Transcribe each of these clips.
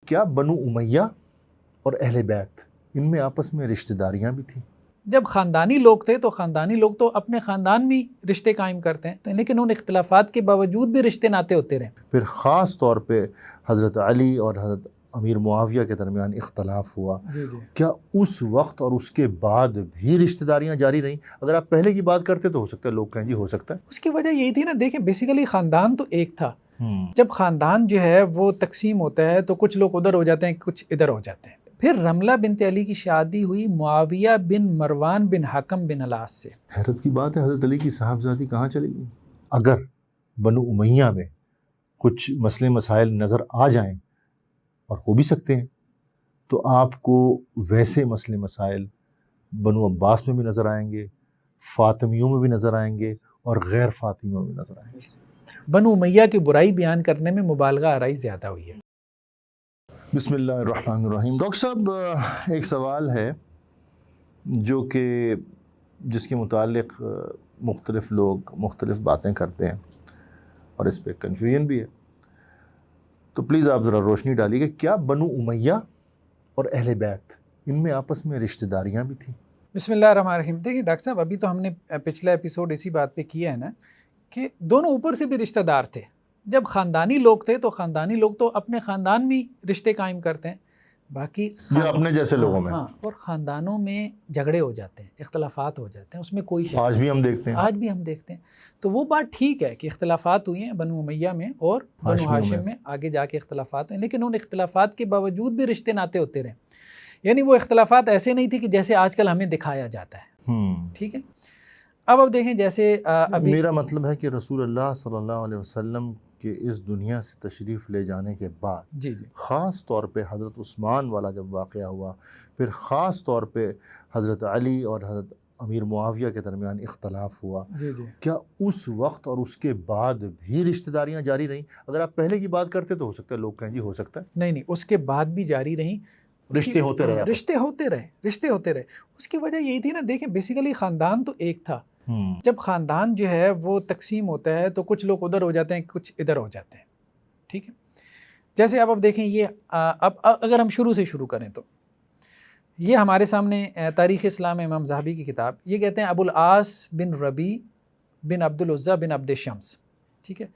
کیا بنو امیہ اور اہل بیت ان میں آپس میں رشتہ داریاں بھی تھیں؟ جب خاندانی لوگ تھے تو خاندانی لوگ تو اپنے خاندان میں رشتے قائم کرتے ہیں، لیکن ان اختلافات کے باوجود بھی رشتے ناتے ہوتے رہے۔ پھر خاص طور پہ حضرت علی اور حضرت امیر معاویہ کے درمیان اختلاف ہوا، جی کیا اس وقت اور اس کے بعد بھی رشتہ داریاں جاری رہیں؟ اگر آپ پہلے کی بات کرتے تو ہو سکتا ہے لوگ کہیں جی ہو سکتا ہے۔ اس کی وجہ یہی تھی نا، دیکھیں بیسیکلی خاندان تو ایک تھا، جب خاندان جو ہے وہ تقسیم ہوتا ہے تو کچھ لوگ ادھر ہو جاتے ہیں، کچھ ادھر ہو جاتے ہیں۔ پھر رملہ بنت علی کی شادی ہوئی معاویہ بن مروان بن حکم بن الاس سے۔ حیرت کی بات ہے، حضرت علی کی صاحبزادی کہاں چلی گئی؟ اگر بنو امیہ میں کچھ مسئلے مسائل نظر آ جائیں، اور ہو بھی سکتے ہیں، تو آپ کو ویسے مسئلے مسائل بنو عباس میں بھی نظر آئیں گے، فاطمیوں میں بھی نظر آئیں گے، اور غیر فاطمیوں میں بھی نظر آئیں گے۔ بنو امیہ کی برائی بیان کرنے میں مبالغہ آرائی زیادہ ہوئی ہے۔ بسم اللہ الرحمن الرحیم۔ ڈاکٹر صاحب، ایک سوال ہے جو کہ جس کے متعلق مختلف لوگ مختلف باتیں کرتے ہیں اور اس پہ کنفیوژن بھی ہے، تو پلیز آپ ذرا روشنی ڈالیے کہ کیا بنو امیہ اور اہل بیت ان میں آپس میں رشتہ داریاں بھی تھیں؟ بسم اللہ الرحمن الرحیم۔ دیکھیں ڈاکٹر صاحب، ابھی تو ہم نے پچھلا ایپیسوڈ اسی بات پہ کیا ہے نا کہ دونوں اوپر سے بھی رشتہ دار تھے۔ جب خاندانی لوگ تھے تو خاندانی لوگ تو اپنے خاندان میں رشتے قائم کرتے ہیں، باقی اپنے جیسے لوگوں میں، اور خاندانوں میں جھگڑے ہو جاتے ہیں، اختلافات ہو جاتے ہیں، اس میں کوئی شک آج بھی ہم دیکھتے ہیں، آج بھی ہم دیکھتے ہیں۔ تو وہ بات ٹھیک ہے کہ اختلافات ہوئی ہیں بنو امیہ میں اور بنو ہاشم میں، آگے جا کے اختلافات ہوئے، لیکن ان اختلافات کے باوجود بھی رشتے ناتے ہوتے رہے۔ یعنی وہ اختلافات ایسے نہیں تھے کہ جیسے آج کل ہمیں دکھایا جاتا ہے، ٹھیک ہے۔ اب دیکھیں جیسے ابھی میرا مطلب ہے کہ رسول اللہ صلی اللہ علیہ وسلم کے اس دنیا سے تشریف لے جانے کے بعد خاص طور پہ حضرت عثمان والا جب واقعہ ہوا، پھر خاص طور پہ حضرت علی اور حضرت امیر معاویہ کے درمیان اختلاف ہوا، کیا اس وقت اور اس کے بعد بھی رشتہ داریاں جاری رہیں؟ اگر آپ پہلے کی بات کرتے تو ہو سکتا ہے لوگ کہیں جی ہو سکتا ہے۔ نہیں، اس کے بعد بھی جاری رہیں، رشتے ہوتے رہے۔ اس کی وجہ یہی تھی نا، دیکھیں بیسیکلی خاندان تو ایک تھا، جب خاندان جو ہے وہ تقسیم ہوتا ہے تو کچھ لوگ ادھر ہو جاتے ہیں، کچھ ادھر ہو جاتے ہیں، ٹھیک ہے۔ جیسے اب دیکھیں یہ اب اگر ہم شروع سے شروع کریں تو یہ ہمارے سامنے تاریخ اسلام امام ذہبی کی کتاب، یہ کہتے ہیں ابو العاص بن ربیع بن عبد العزیٰ بن عبد شمس، ٹھیک ہے۔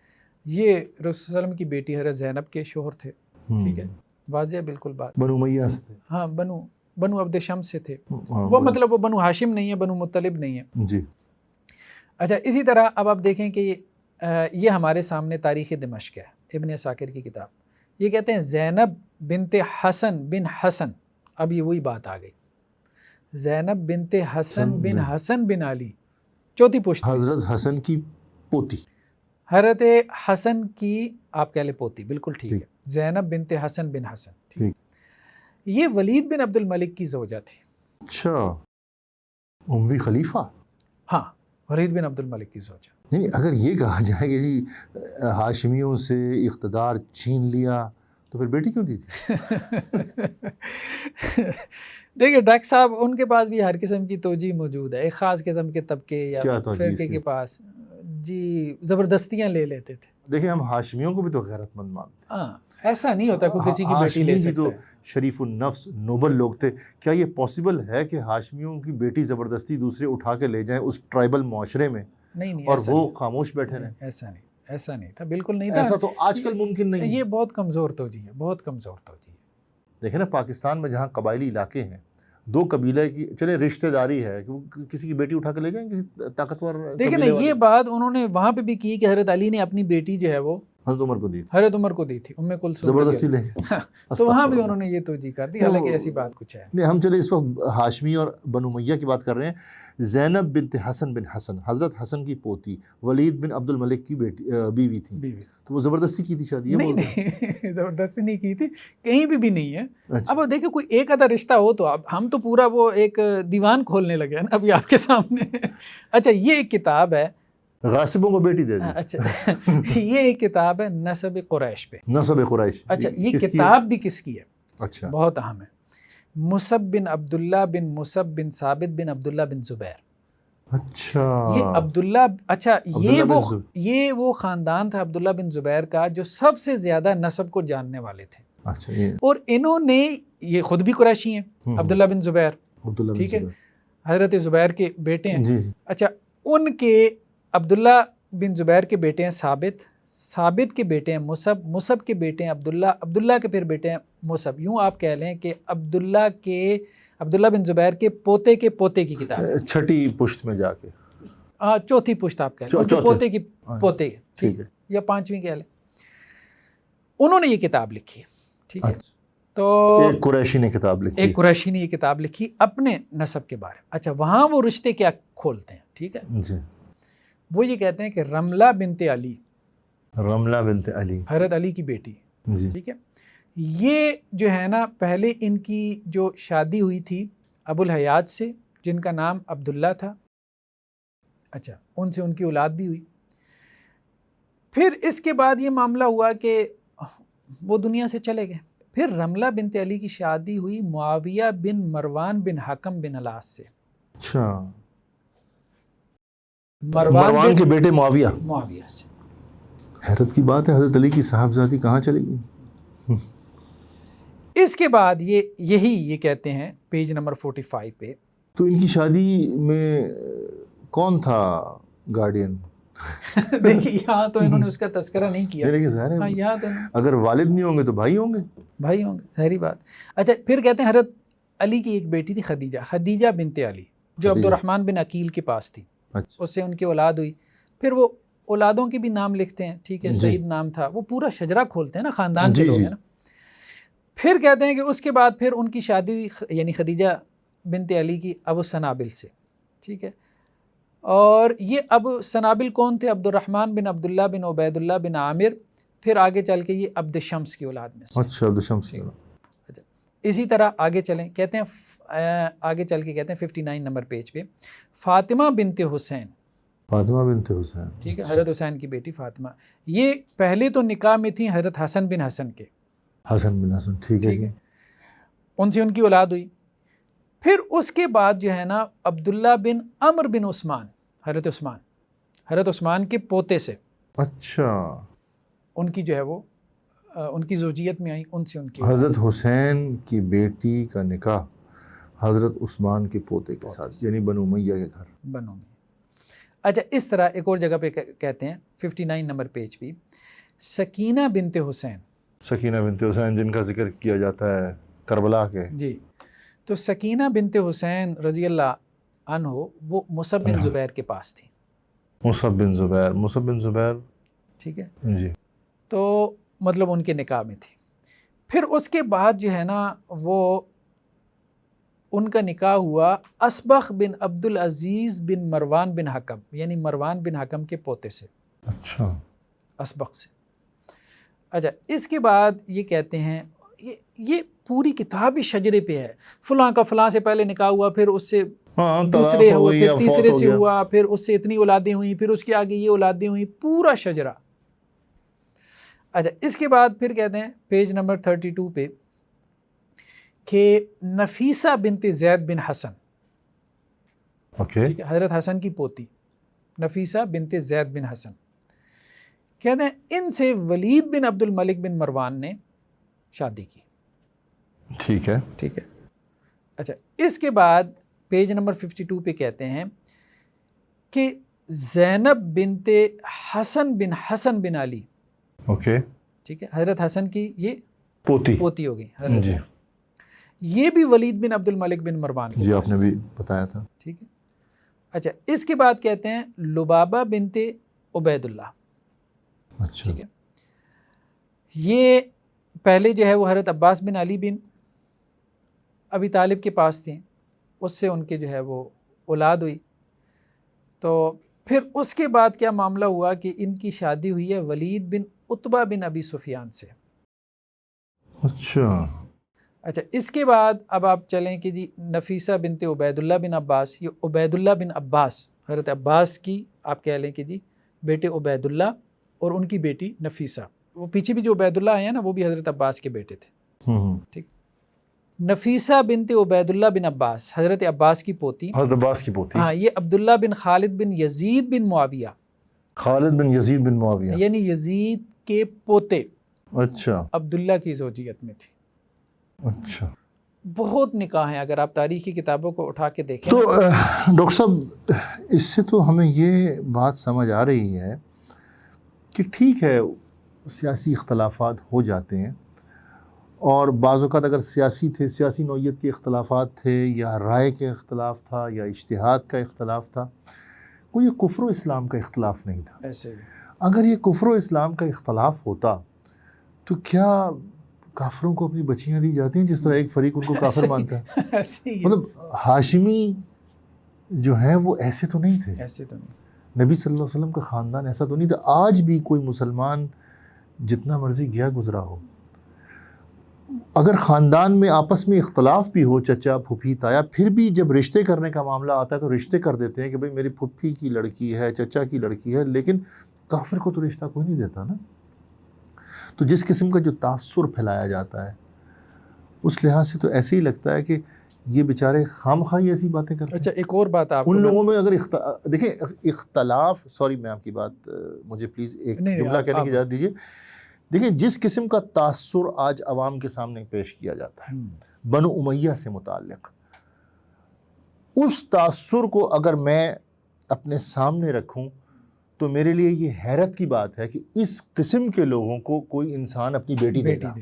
یہ رسول صلی اللہ علیہ وسلم کی بیٹی حضرت زینب کے شوہر تھے، ٹھیک ہے، واضح ہے بالکل بات۔ بنو امیہ سے تھے، ہاں، بنو عبد شمس سے تھے، وہ مطلب وہ بنو ہاشم نہیں ہے، بنو مطلب نہیں ہے، جی۔ اچھا، اسی طرح اب آپ دیکھیں کہ یہ ہمارے سامنے تاریخ دمشق ہے، ابن عساکر کی کتاب، یہ کہتے ہیں زینب بنت حسن بن حسن، اب یہ وہی بات آ گئی، زینب بنت حسن بن علی، چوتھی پشت، حضرت حسن کی پوتی، حضرت حسن کی آپ کہہ لیں پوتی، بالکل ٹھیک ہے، زینب بنت حسن بن حسن، ٹھیک۔ یہ ولید بن عبد الملک کی زوجہ تھی۔ اچھا، اموی خلیفہ؟ ہاں، ولید بن عبد الملک کی زوجہ۔ یعنی اگر یہ کہا جائے کہ جی ہاشمیوں سے اقتدار چھین لیا تو پھر بیٹی کیوں دی تھی؟ دیکھیں ڈاکٹر صاحب، ان کے پاس بھی ہر قسم کی توجیہ موجود ہے، ایک خاص قسم کے طبقے یا فرقے کے پاس جی زبردستیاں لے لیتے تھے۔ دیکھیں ہم ہاشمیوں کو بھی تو غیرت مند مانتے ہیں، ہاں، ایسا نہیں ہوتا کوئی کسی کی بیٹی لے سکتا ہے۔ شریف النفس نوبل لوگ تھے، کیا یہ پاسبل ہے کہ ہاشمیوں کی بیٹی زبردستی دوسرے اٹھا کے لے جائیں اس ٹرائبل معاشرے میں؟ نہیں، اور وہ خاموش بیٹھے رہیں؟ ایسا نہیں تھا، بالکل نہیں تھا، ایسا تو آج کل ممکن نہیں ہے۔ یہ بہت کمزور توجیہ ہے، بہت کمزور توجیہ ہے۔ دیکھیں نا، پاکستان میں جہاں قبائلی علاقے ہیں، دو قبیلے کی چلے رشتہ داری ہے کہ کسی کی بیٹی اٹھا کے لے جائیں کسی طاقتور دیکھیں نا، یہ بات انہوں نے وہاں پہ بھی کی کہ حضرت علی نے اپنی بیٹی جو ہے وہ حضرت عمر کو دی، حضرت عمر کو دی تھی، ام کلثوم زبردستی لے، تو وہاں بھی انہوں نے یہ توجیہ کر دی، حالانکہ ایسی بات کچھ ہے نہیں۔ ہم چلے اس وقت ہاشمی اور بنو امیہ کی بات کر رہے ہیں۔ زینب بنت حسن بن حسن، حضرت حسن کی پوتی، ولید بن عبد الملک کی بیوی تھی، تو وہ زبردستی کی تھی شادی؟ نہیں، زبردستی نہیں کی تھی، کہیں بھی نہیں ہے۔ اب دیکھیں کوئی ایک آدھا رشتہ ہو تو اب ہم تو پورا وہ ایک دیوان کھولنے لگے ہیں نا ابھی آپ کے سامنے۔ اچھا، یہ ایک کتاب ہے، غاصبوں کو بیٹی دے دی۔ اچھا، یہ ایک کتاب ہے نسب قریش پہ، نسب قریش۔ اچھا، یہ کتاب بھی کس کی ہے؟ اچھا، بہت اہم ہے، مصعب بن عبداللہ بن مصعب بن ثابت بن عبداللہ بن زبیر۔ اچھا، یہ عبداللہ، اچھا یہ وہ خاندان تھا عبداللہ بن زبیر کا جو سب سے زیادہ نسب کو جاننے والے تھے۔ اچھا اور انہوں نے یہ خود بھی قریشی ہیں، عبداللہ بن زبیر، ٹھیک ہے، حضرت زبیر کے بیٹے ہیں. اچھا ان کے عبداللہ بن زبیر کے بیٹے ہیں ثابت کے بیٹے ہیں مصعب کے بیٹے ہیں عبداللہ کے پھر بیٹے ہیں مصعب. یوں آپ کہہ لیں کہ عبداللہ بن زبیر کے پوتے کی کتاب، چھٹی پشت میں جا کے، چوتھی پشت آپ کہہ لیں، پوتے کی پوتے، ٹھیک ہے، یا پانچویں کہہ لیں. انہوں نے یہ کتاب لکھی ہے، ٹھیک ہے. تو ایک قریشی نے یہ کتاب لکھی اپنے نسب کے بارے میں. اچھا وہاں وہ رشتے کیا کھولتے ہیں، ٹھیک ہے جی. وہ یہ کہتے ہیں کہ رملہ بنت علی حضرت علی کی بیٹی، جی، ٹھیک ہے. یہ جو ہے نا پہلے ان کی جو شادی ہوئی تھی ابو الحیات سے جن کا نام عبداللہ تھا. اچھا ان سے ان کی اولاد بھی ہوئی. پھر اس کے بعد یہ معاملہ ہوا کہ وہ دنیا سے چلے گئے. پھر رملہ بنت علی کی شادی ہوئی معاویہ بن مروان بن حکم بن الاس سے. اچھا مروان کے بیٹے معاویہ سے. حیرت کی بات ہے، حضرت علی کی صاحبزادی کہاں چلے گئی؟ اس کے بعد یہ کہتے ہیں پیج نمبر 45 پہ. تو ان کی شادی میں کون تھا گارڈین؟ دیکھیے یہاں تو انہوں نے اس کا تذکرہ نہیں کیا، یہاں تو اگر والد نہیں ہوں گے تو بھائی ہوں گے، ظاہری بات. اچھا پھر کہتے ہیں حضرت علی کی ایک بیٹی تھی خدیجہ بنت علی جو عبد الرحمن بن عقیل کے پاس تھی. اس سے ان کی اولاد ہوئی. پھر وہ اولادوں کے بھی نام لکھتے ہیں، ٹھیک ہے، سعید نام تھا. وہ پورا شجرہ کھولتے ہیں نا، خاندان کے لوگ ہیں نا. پھر کہتے ہیں کہ اس کے بعد پھر ان کی شادی ہوئی یعنی خدیجہ بنت علی کی ابو سنابل سے، ٹھیک ہے. اور یہ ابو سنابل کون تھے؟ عبد الرحمن بن عبداللہ بن عبید اللہ بن عامر. پھر آگے چل کے یہ عبد شمس کی اولاد میں سے. اچھا عبد شمس کی اولاد. اچھا اسی طرح آگے چلیں، کہتے ہیں آگے چل کے کہتے ہیں 59 نمبر پیج پہ فاطمہ بنت حسین، ٹھیک ہے، حضرت حسین کی بیٹی فاطمہ. یہ پہلے تو نکاح میں تھیں حضرت حسن بن حسن کے، ٹھیک ہے، ان سے ان کی اولاد ہوئی. پھر اس کے بعد جو ہے نا عبداللہ بن عمر بن عثمان، حضرت عثمان کے پوتے سے، اچھا ان کی جو ہے وہ ان کی زوجیت میں آئی، ان سے ان کی حضرت حسین کی بیٹی کا نکاح حضرت عثمان کے پوتے کے ساتھ، یعنی بنو امیہ کے گھر. اچھا اس طرح ایک اور جگہ پہ کہتے ہیں 59 نمبر پیج پہ سکینہ بنت حسین جن کا ذکر کیا جاتا ہے کربلا کے. جی تو سکینہ بنت حسین رضی اللہ عنہ وہ مصعب بن زبیر کے پاس تھی. مصعب بن زبیر، ٹھیک ہے جی. تو مطلب ان کے نکاح میں تھی. پھر اس کے بعد جو ہے نا وہ ان کا نکاح ہوا اسبغ بن عبد العزیز بن مروان بن حکم، یعنی مروان بن حکم کے پوتے سے. اچھا اسبغ سے. اچھا اس کے بعد یہ کہتے ہیں یہ پوری کتاب ہی شجرے پہ ہے. فلاں کا فلاں سے پہلے نکاح ہوا، پھر اس سے دوسرے ہوئے، پھر تیسرے سے ہوا، پھر اس سے اتنی اولادیں ہوئیں، پھر اس کے آگے یہ اولادیں ہوئیں، پورا شجرہ. اچھا اس کے بعد پھر کہتے ہیں پیج نمبر 32 پہ کہ نفیسہ بنت زید بن حسن، ٹھیک ہے، حضرت حسن کی پوتی نفیسہ بنت زید بن حسن، کہتے ہیں ان سے ولید بن عبد الملک بن مروان نے شادی کی. ٹھیک ہے. اچھا اس کے بعد پیج نمبر 52 پہ کہتے ہیں کہ زینب بنت حسن بن علی، ٹھیک ہے، حضرت حسن کی یہ پوتی ہو گئی حضرت جی. یہ بھی ولید بن عبد الملک بن مروان کی، جی آپ نے بھی بتایا تھا. ٹھیک ہے. اچھا اس کے بعد کہتے ہیں لبابہ بنت عبید اللہ. اچھا ٹھیک ہے. یہ پہلے جو ہے وہ حضرت عباس بن علی بن ابی طالب کے پاس تھیں، اس سے ان کے جو ہے وہ اولاد ہوئی. تو پھر اس کے بعد کیا معاملہ ہوا کہ ان کی شادی ہوئی ہے ولید بن عتبہ بن ابی سفیان سے. اچھا اس کے بعد اب آپ چلیں کہ جی نفیسہ بنت عبید اللہ بن عباس، یہ عبید اللہ بن عباس حضرت عباس کی آپ کہہ لیں کہ جی بیٹے عبید اللہ اور ان کی بیٹی نفیسہ. وہ پیچھے بھی جو عبید اللہ آئے ہیں نا وہ بھی حضرت عباس کے بیٹے تھے. ٹھیک. نفیسہ بنت عبید اللہ بن عباس حضرت عباس کی پوتی، ہاں، یہ عبداللہ بن خالد بن یزید بن معاویہ، یعنی یزید کے پوتے. اچھا، عبداللہ کی زوجیت میں تھی. اچھا. بہت نکاح ہیں، اگر آپ تاریخی کتابوں کو اٹھا کے دیکھیں. تو ڈاکٹر صاحب اس سے تو ہمیں یہ بات سمجھ آ رہی ہے کہ ٹھیک ہے سیاسی اختلافات ہو جاتے ہیں، اور بعض اوقات اگر سیاسی نوعیت کے اختلافات تھے یا رائے کے اختلاف تھا یا اجتہاد کا اختلاف تھا، کوئی کفر و اسلام کا اختلاف نہیں تھا. ایسے اگر یہ کفر و اسلام کا اختلاف ہوتا تو کیا کافروں کو اپنی بچیاں دی جاتی ہیں جس طرح ایک فریق ان کو کافر مانتا ہے؟ مطلب ہاشمی جو ہیں وہ ایسے تو نہیں تھے، ایسے تو نہیں. نبی صلی اللہ علیہ وسلم کا خاندان ایسا تو نہیں تھا. آج بھی کوئی مسلمان جتنا مرضی گیا گزرا ہو، اگر خاندان میں آپس میں اختلاف بھی ہو، چچا پھوپھی تایا، پھر بھی جب رشتے کرنے کا معاملہ آتا ہے تو رشتے کر دیتے ہیں کہ بھئی میری پھوپھی کی لڑکی ہے، چچا کی لڑکی ہے، لیکن کافر کو تو رشتہ کوئی نہیں دیتا نا. تو جس قسم کا جو تاثر پھیلایا جاتا ہے اس لحاظ سے تو ایسے ہی لگتا ہے کہ یہ بیچارے خام خواہ ایسی باتیں کرتے ہیں. اچھا ایک اور بات آپ ان لوگوں میں اگر دیکھیں اختلاف، سوری میں آپ کی بات مجھے پلیز ایک جملہ کہنے کی اجازت دیجیے. دیکھیں جس قسم کا تاثر آج عوام کے سامنے پیش کیا جاتا ہے بنو امیہ سے متعلق، اس تاثر کو اگر میں اپنے سامنے رکھوں تو میرے لیے یہ حیرت کی بات ہے کہ اس قسم کے لوگوں کو کوئی انسان اپنی بیٹی دے گا.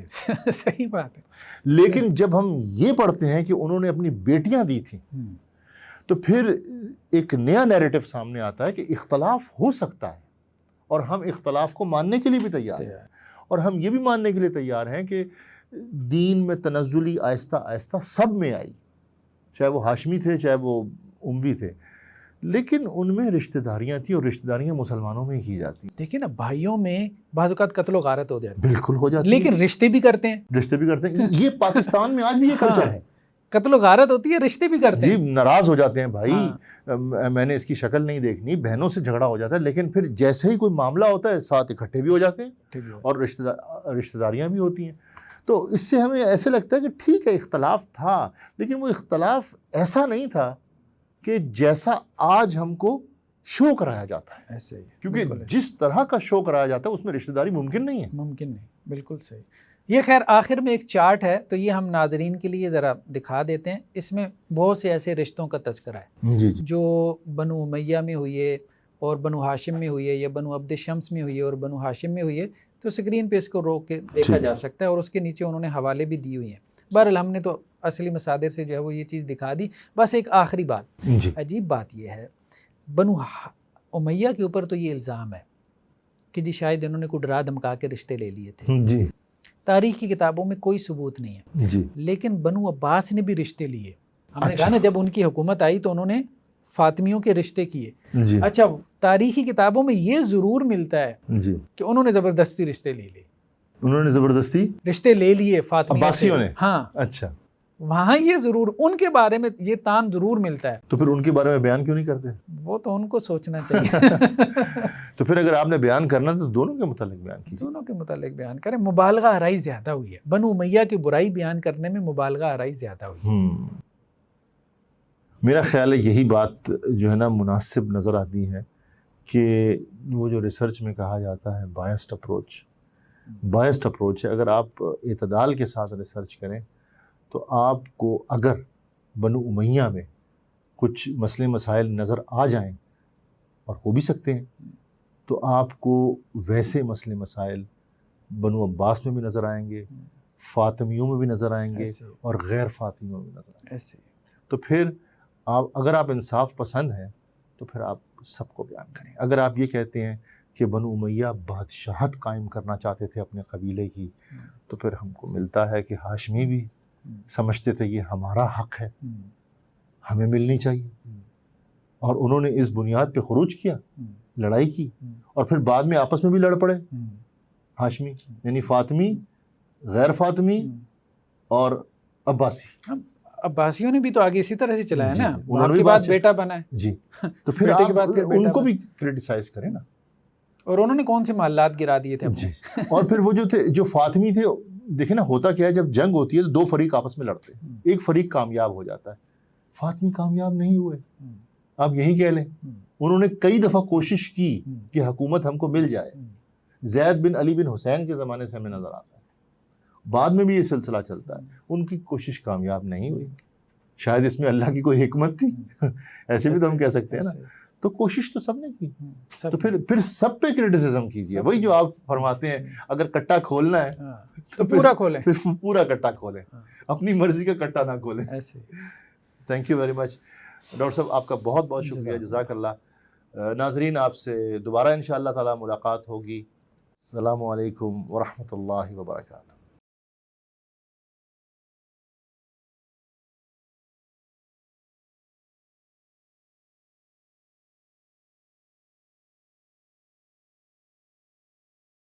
صحیح بات ہے. لیکن جب ہم یہ پڑھتے ہیں کہ انہوں نے اپنی بیٹیاں دی تھیں تو پھر ایک نیا نیریٹو سامنے آتا ہے کہ اختلاف ہو سکتا ہے اور ہم اختلاف کو ماننے کے لیے بھی تیار ہیں، اور ہم یہ بھی ماننے کے لیے تیار ہیں کہ دین میں تنزلی آہستہ آہستہ سب میں آئی، چاہے وہ ہاشمی تھے چاہے وہ اموی تھے، لیکن ان میں رشتہ داریاں تھیں اور رشتہ داریاں مسلمانوں میں ہی کی جاتی ہیں. دیکھیں نا بھائیوں میں بعض اوقات قتل و غارت ہو جاتی ہے، بالکل ہو جاتی ہے، لیکن رشتے بھی کرتے ہیں. رشتے بھی کرتے ہیں. یہ پاکستان میں آج بھی یہ کلچر ہے، قتل و غارت ہوتی ہے رشتے بھی کرتے ہیں. جی ناراض ہو جاتے ہیں بھائی، میں نے اس کی شکل نہیں دیکھنی، بہنوں سے جھگڑا ہو جاتا ہے، لیکن پھر جیسے ہی کوئی معاملہ ہوتا ہے ساتھ اکٹھے بھی ہو جاتے ہیں اور رشتہ داریاں بھی ہوتی ہیں. تو اس سے ہمیں ایسے لگتا ہے کہ ٹھیک ہے اختلاف تھا، لیکن وہ اختلاف ایسا نہیں تھا کہ جیسا آج ہم کو شو کرایا جاتا ہے. ایسے ہی، کیونکہ جس طرح کا شو کرایا جاتا ہے اس میں رشتہ داری ممکن نہیں ہے. ممکن نہیں، بالکل صحیح. یہ خیر آخر میں ایک چارٹ ہے تو یہ ہم ناظرین کے لیے ذرا دکھا دیتے ہیں. اس میں بہت سے ایسے رشتوں کا تذکرہ ہے جی جو بنو امیہ میں ہوئی ہے اور بنو ہاشم میں ہوئی ہے یا بنو عبد شمس میں ہوئی ہے اور بنو ہاشم میں ہوئی ہے. تو اسکرین پہ اس کو روک کے دیکھا جا سکتا ہے اور اس کے نیچے انہوں نے حوالے بھی دی ہوئی ہیں. بہرحال ہم نے تو اصلی مصادر سے جو ہے وہ یہ چیز دکھا دی. بس ایک آخری بات، عجیب بات یہ ہے بنو امیہ کے اوپر تو یہ الزام ہے کہ جی شاید انہوں نے کوئی ڈرا دھمکا کے رشتے لے لیے تھے. جی تاریخ کی کتابوں میں کوئی ثبوت نہیں ہے. جی لیکن بنو عباس نے بھی رشتے لیے. ہم نے کہا نا جب ان کی حکومت آئی تو انہوں نے فاطمیوں کے رشتے کیے. اچھا تاریخی کتابوں میں یہ ضرور ملتا ہے کہ انہوں نے زبردستی رشتے لے لیے. انہوں نے زبردستی رشتے لے لیے فاطمیوں سے. عباسیوں نے؟ ہاں. اچھا وہاں یہ ضرور ان کے بارے میں یہ تان ضرور ملتا ہے. تو پھر ان کے بارے میں بیان کیوں نہیں کرتے؟ وہ تو ان کو سوچنا چاہیے. تو پھر اگر آپ نے بیان کرنا تو دونوں کے متعلق بیان کیجیے. دونوں کے متعلق بیان کریں. مبالغہ آرائی زیادہ ہوئی ہے. بنو امیہ کی برائی بیان کرنے میں مبالغہ آرائی زیادہ ہوئی ہے. میرا خیال ہے یہی بات جو ہے نا مناسب نظر آتی ہے کہ وہ جو ریسرچ میں کہا جاتا ہے بائسڈ اپروچ ہے. اگر آپ اعتدال کے ساتھ ریسرچ کریں تو آپ کو اگر بنو امیہ میں کچھ مسئلے مسائل نظر آ جائیں، اور ہو بھی سکتے ہیں، تو آپ کو ویسے مسئلے مسائل بنو عباس میں بھی نظر آئیں گے، فاطمیوں میں بھی نظر آئیں گے اور غیر فاطمیوں میں نظر آئیں گے. تو پھر اگر آپ انصاف پسند ہیں تو پھر آپ سب کو بیان کریں. اگر آپ یہ کہتے ہیں کہ بنو امیہ بادشاہت قائم کرنا چاہتے تھے اپنے قبیلے کی، تو پھر ہم کو ملتا ہے کہ ہاشمی بھی سمجھتے تھے یہ ہمارا حق ہے، ہمیں ملنی چاہیے، اور انہوں نے اس بنیاد پہ خروج کیا، لڑائی کی، اور پھر بعد میں آپس میں بھی لڑ پڑے. ہاشمی یعنی فاطمی، غیر فاطمی اور عباسی. عباسیوں نے بھی تو آگے اسی طرح سے چلایا نا. باپ کے بعد بیٹا بنا ہے. جی تو پھر آپ ان کو بھی کرٹیسائز کریں نا. اور انہوں نے کون سے محلات گرا دیے تھے. اور پھر وہ جو فاطمی تھے، دیکھیں نا ہوتا کیا ہے جب جنگ ہوتی ہے تو دو فریق آپس میں لڑتے ہیں، ایک فریق کامیاب ہو جاتا ہے. فاطمی کامیاب نہیں ہوئے، آپ یہی کہہ لیں. انہوں نے کئی دفعہ کوشش کی کہ حکومت ہم کو مل جائے، زید بن علی بن حسین کے زمانے سے ہمیں نظر آتا ہے، بعد میں بھی یہ سلسلہ چلتا ہے، ان کی کوشش کامیاب نہیں ہوئی، شاید اس میں اللہ کی کوئی حکمت تھی، ایسے بھی تو ہم کہہ سکتے ہیں نا، تو کوشش تو سب نے کی، تو پھر سب پہ کرٹیسزم کیجیے، وہی جو آپ فرماتے ہیں اگر کٹا کھولنا ہے تو پورا کھولیں، پھر پورا کٹا کھولیں، اپنی مرضی کا کٹا نہ کھولیں۔ Thank you very much doctor صاحب، آپ کا بہت بہت شکریہ، جزاک اللہ۔ ناظرین، آپ سے دوبارہ انشاءاللہ تعالی ملاقات ہوگی۔ السلام علیکم ورحمۃ اللہ وبرکاتہ۔